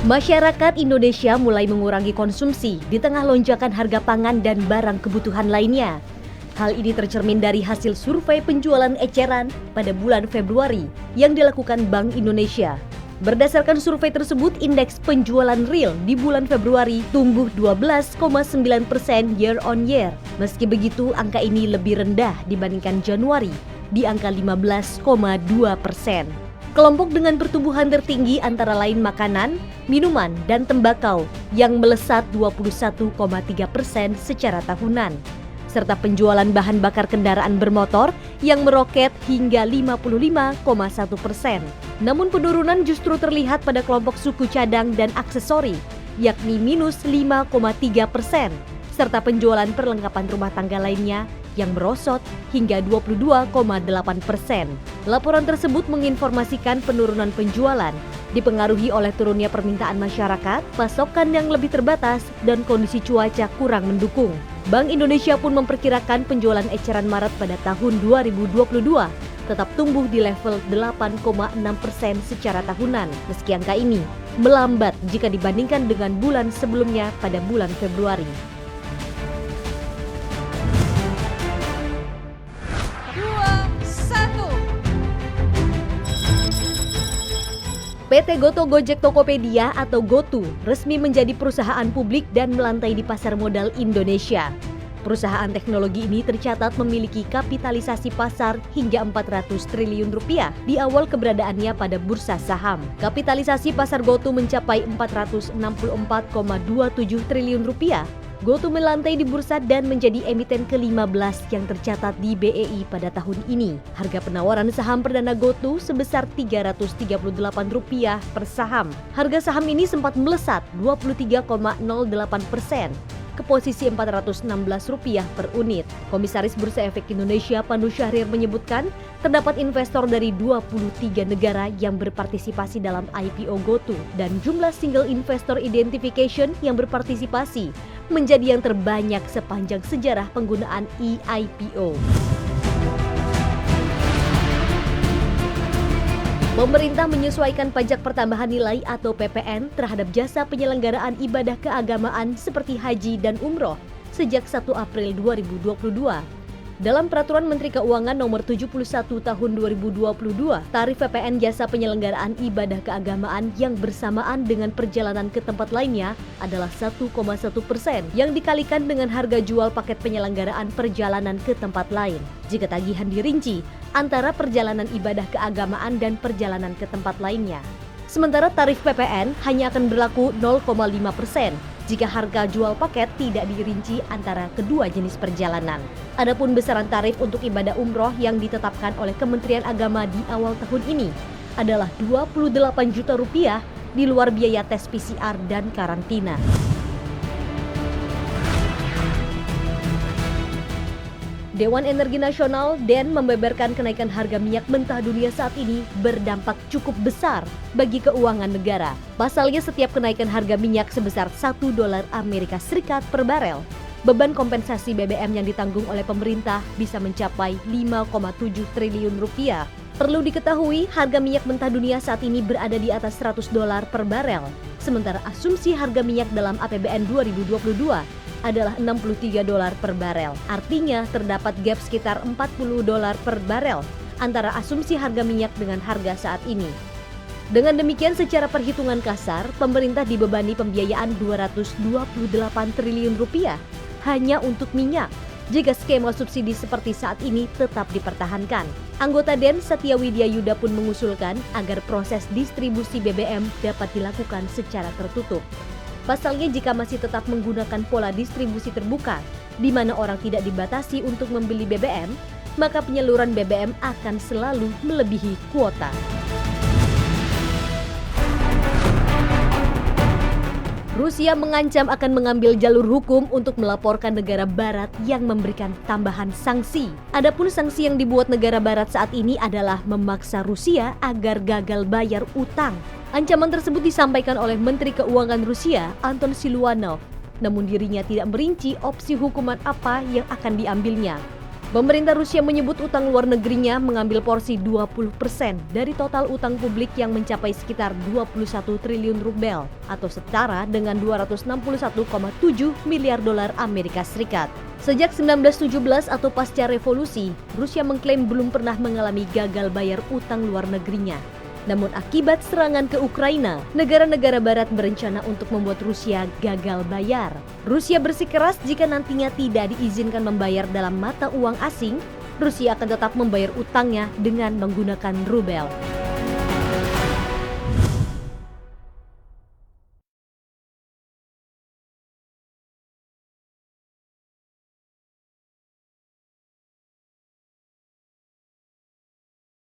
Masyarakat Indonesia mulai mengurangi konsumsi di tengah lonjakan harga pangan dan barang kebutuhan lainnya. Hal ini tercermin dari hasil survei penjualan eceran pada bulan Februari yang dilakukan Bank Indonesia. Berdasarkan survei tersebut, indeks penjualan real di bulan Februari tumbuh 12,9% year on year. Meski begitu, angka ini lebih rendah dibandingkan Januari di angka 15,2%. Kelompok dengan pertumbuhan tertinggi antara lain makanan, minuman, dan tembakau yang melesat 21,3% secara tahunan, serta penjualan bahan bakar kendaraan bermotor yang meroket hingga 55,1%. Namun penurunan justru terlihat pada kelompok suku cadang dan aksesori, yakni minus 5,3%, serta penjualan perlengkapan rumah tangga lainnya yang merosot hingga 22,8%. Laporan tersebut menginformasikan penurunan penjualan dipengaruhi oleh turunnya permintaan masyarakat, pasokan yang lebih terbatas, dan kondisi cuaca kurang mendukung. Bank Indonesia pun memperkirakan penjualan eceran Maret pada tahun 2022 tetap tumbuh di level 8,6% secara tahunan, meski angka ini melambat jika dibandingkan dengan bulan sebelumnya pada bulan Februari. PT Goto Gojek Tokopedia atau GoTo resmi menjadi perusahaan publik dan melantai di pasar modal Indonesia. Perusahaan teknologi ini tercatat memiliki kapitalisasi pasar hingga 400 triliun rupiah di awal keberadaannya pada bursa saham. Kapitalisasi pasar GoTo mencapai 464,27 triliun rupiah. GoTo melantai di bursa dan menjadi emiten ke-15 yang tercatat di BEI pada tahun ini. Harga penawaran saham perdana GoTo sebesar Rp338 per saham. Harga saham ini sempat melesat 23,08% ke posisi Rp416 per unit. Komisaris Bursa Efek Indonesia Pandu Syahrir menyebutkan terdapat investor dari 23 negara yang berpartisipasi dalam IPO GoTo dan jumlah single investor identification yang berpartisipasi menjadi yang terbanyak sepanjang sejarah penggunaan eIPO. Pemerintah menyesuaikan pajak pertambahan nilai atau PPN terhadap jasa penyelenggaraan ibadah keagamaan seperti haji dan umroh sejak 1 April 2022. Dalam Peraturan Menteri Keuangan Nomor 71 Tahun 2022, tarif PPN jasa penyelenggaraan ibadah keagamaan yang bersamaan dengan perjalanan ke tempat lainnya adalah 1,1% yang dikalikan dengan harga jual paket penyelenggaraan perjalanan ke tempat lain. Jika tagihan dirinci antara perjalanan ibadah keagamaan dan perjalanan ke tempat lainnya. Sementara tarif PPN hanya akan berlaku 0,5% jika harga jual paket tidak dirinci antara kedua jenis perjalanan. Adapun besaran tarif untuk ibadah umroh yang ditetapkan oleh Kementerian Agama di awal tahun ini adalah Rp28 juta di luar biaya tes PCR dan karantina. Dewan Energi Nasional (DEN) membeberkan kenaikan harga minyak mentah dunia saat ini berdampak cukup besar bagi keuangan negara. Pasalnya setiap kenaikan harga minyak sebesar $1 Amerika Serikat per barel, beban kompensasi BBM yang ditanggung oleh pemerintah bisa mencapai 5,7 triliun rupiah. Perlu diketahui, harga minyak mentah dunia saat ini berada di atas $100 per barel, sementara asumsi harga minyak dalam APBN 2022 adalah $63 per barel. Artinya terdapat gap sekitar $40 per barel antara asumsi harga minyak dengan harga saat ini. Dengan demikian, secara perhitungan kasar, pemerintah dibebani pembiayaan Rp228 triliun hanya untuk minyak jika skema subsidi seperti saat ini tetap dipertahankan. Anggota DEN Satya Widya Yuda pun mengusulkan agar proses distribusi BBM dapat dilakukan secara tertutup. Pasalnya jika masih tetap menggunakan pola distribusi terbuka, di mana orang tidak dibatasi untuk membeli BBM, maka penyaluran BBM akan selalu melebihi kuota. Rusia mengancam akan mengambil jalur hukum untuk melaporkan negara barat yang memberikan tambahan sanksi. Adapun sanksi yang dibuat negara barat saat ini adalah memaksa Rusia agar gagal bayar utang. Ancaman tersebut disampaikan oleh Menteri Keuangan Rusia, Anton Siluanov. Namun dirinya tidak merinci opsi hukuman apa yang akan diambilnya. Pemerintah Rusia menyebut utang luar negerinya mengambil porsi 20% dari total utang publik yang mencapai sekitar 21 triliun rubel atau setara dengan 261,7 miliar dolar Amerika Serikat. Sejak 1917 atau pasca revolusi, Rusia mengklaim belum pernah mengalami gagal bayar utang luar negerinya. Namun akibat serangan ke Ukraina, negara-negara barat berencana untuk membuat Rusia gagal bayar. Rusia bersikeras jika nantinya tidak diizinkan membayar dalam mata uang asing, Rusia akan tetap membayar utangnya dengan menggunakan rubel.